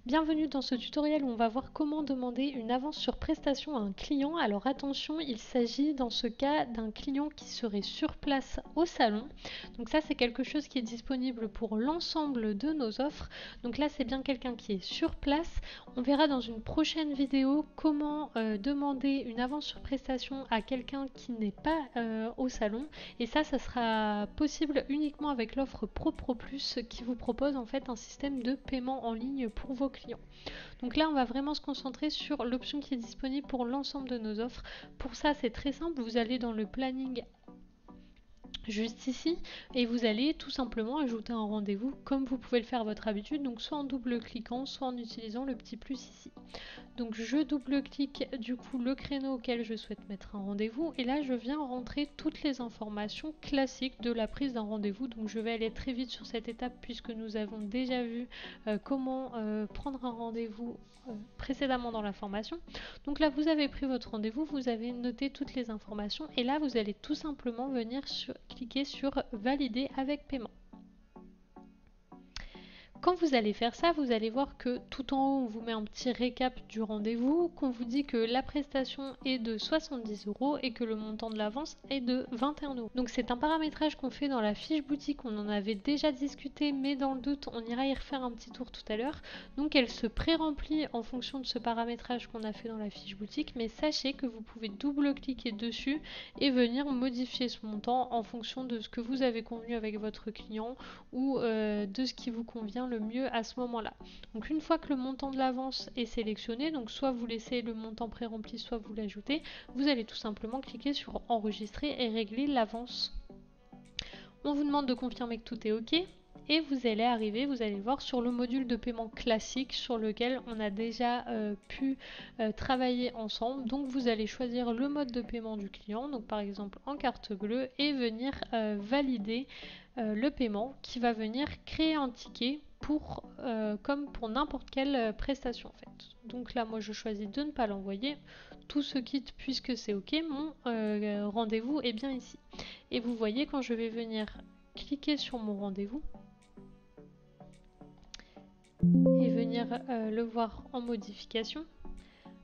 Bienvenue dans ce tutoriel où on va voir comment demander une avance sur prestation à un client. Alors attention, il s'agit dans ce cas d'un client qui serait sur place au salon. Donc ça c'est quelque chose qui est disponible pour l'ensemble de nos offres. Donc là c'est bien quelqu'un qui est sur place. On verra dans une prochaine vidéo comment demander une avance sur prestation à quelqu'un qui n'est pas au salon. Et ça sera possible uniquement avec l'offre ProPro Plus qui vous propose en fait un système de paiement en ligne pour vos clients. Donc là on va vraiment se concentrer sur l'option qui est disponible pour l'ensemble de nos offres. Pour ça c'est très simple, vous allez dans le planning juste ici et vous allez tout simplement ajouter un rendez-vous comme vous pouvez le faire à votre habitude, donc soit en double-cliquant, soit en utilisant le petit plus ici. Donc je double-clique du coup le créneau auquel je souhaite mettre un rendez-vous et là je viens rentrer toutes les informations classiques de la prise d'un rendez-vous. Donc je vais aller très vite sur cette étape puisque nous avons déjà vu comment prendre un rendez-vous précédemment dans la formation. Donc là vous avez pris votre rendez-vous, vous avez noté toutes les informations et là vous allez tout simplement venir cliquer sur valider avec paiement. Quand vous allez faire ça, vous allez voir que tout en haut, on vous met un petit récap du rendez-vous, qu'on vous dit que la prestation est de 70 € et que le montant de l'avance est de 21 €. Donc c'est un paramétrage qu'on fait dans la fiche boutique, on en avait déjà discuté, mais dans le doute, on ira y refaire un petit tour tout à l'heure. Donc elle se pré-remplit en fonction de ce paramétrage qu'on a fait dans la fiche boutique, mais sachez que vous pouvez double-cliquer dessus et venir modifier ce montant en fonction de ce que vous avez convenu avec votre client ou de ce qui vous convient le mieux à ce moment-là. Donc une fois que le montant de l'avance est sélectionné, donc soit vous laissez le montant pré-rempli, soit vous l'ajoutez, vous allez tout simplement cliquer sur enregistrer et régler l'avance. On vous demande de confirmer que tout est OK. Et vous allez arriver, vous allez voir sur le module de paiement classique sur lequel on a déjà pu travailler ensemble. Donc vous allez choisir le mode de paiement du client, donc par exemple en carte bleue, et venir valider le paiement qui va venir créer un ticket comme pour n'importe quelle prestation en fait. Donc là moi je choisis de ne pas l'envoyer, tout se quitte puisque c'est OK, mon rendez-vous est bien ici. Et vous voyez quand je vais venir cliquer sur mon rendez-vous et venir le voir en modification,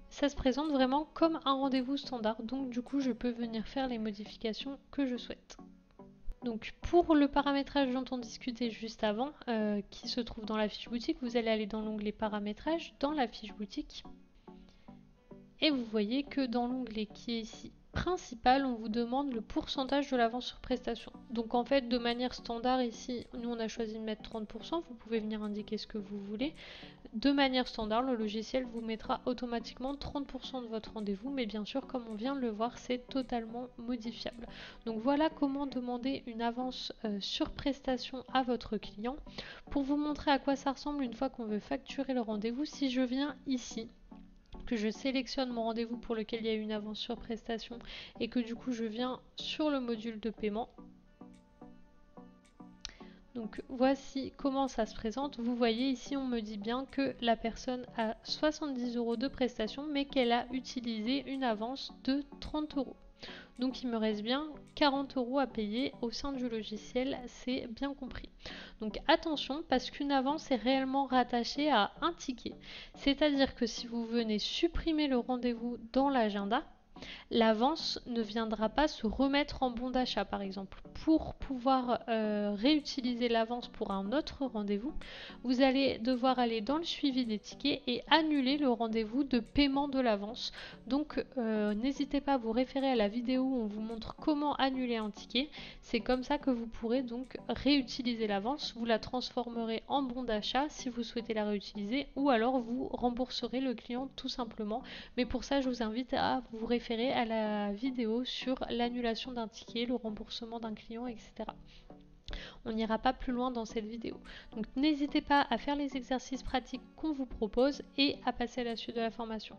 ça se présente vraiment comme un rendez-vous standard, donc du coup je peux venir faire les modifications que je souhaite. Donc pour le paramétrage dont on discutait juste avant, qui se trouve dans la fiche boutique, vous allez aller dans l'onglet paramétrage, dans la fiche boutique, et vous voyez que dans l'onglet qui est ici principal, on vous demande le pourcentage de l'avance sur prestation. Donc en fait de manière standard ici, nous on a choisi de mettre 30%, vous pouvez venir indiquer ce que vous voulez. De manière standard, le logiciel vous mettra automatiquement 30% de votre rendez-vous, mais bien sûr comme on vient de le voir, c'est totalement modifiable. Donc voilà comment demander une avance sur prestation à votre client. Pour vous montrer à quoi ça ressemble une fois qu'on veut facturer le rendez-vous, si je viens ici, que je sélectionne mon rendez-vous pour lequel il y a une avance sur prestation et que du coup je viens sur le module de paiement. Donc voici comment ça se présente. Vous voyez ici on me dit bien que la personne a 70 € de prestation mais qu'elle a utilisé une avance de 30 €. Donc il me reste bien 40 € à payer au sein du logiciel, c'est bien compris. Donc attention parce qu'une avance est réellement rattachée à un ticket. C'est-à-dire que si vous venez supprimer le rendez-vous dans l'agenda, l'avance ne viendra pas se remettre en bon d'achat par exemple. Pour pouvoir réutiliser l'avance pour un autre rendez-vous, vous allez devoir aller dans le suivi des tickets et annuler le rendez-vous de paiement de l'avance. Donc n'hésitez pas à vous référer à la vidéo où on vous montre comment annuler un ticket. C'est comme ça que vous pourrez donc réutiliser l'avance. Vous la transformerez en bon d'achat si vous souhaitez la réutiliser ou alors vous rembourserez le client tout simplement. Mais pour ça je vous invite à vous référer à la vidéo sur l'annulation d'un ticket, le remboursement d'un client, etc. On n'ira pas plus loin dans cette vidéo. Donc n'hésitez pas à faire les exercices pratiques qu'on vous propose et à passer à la suite de la formation.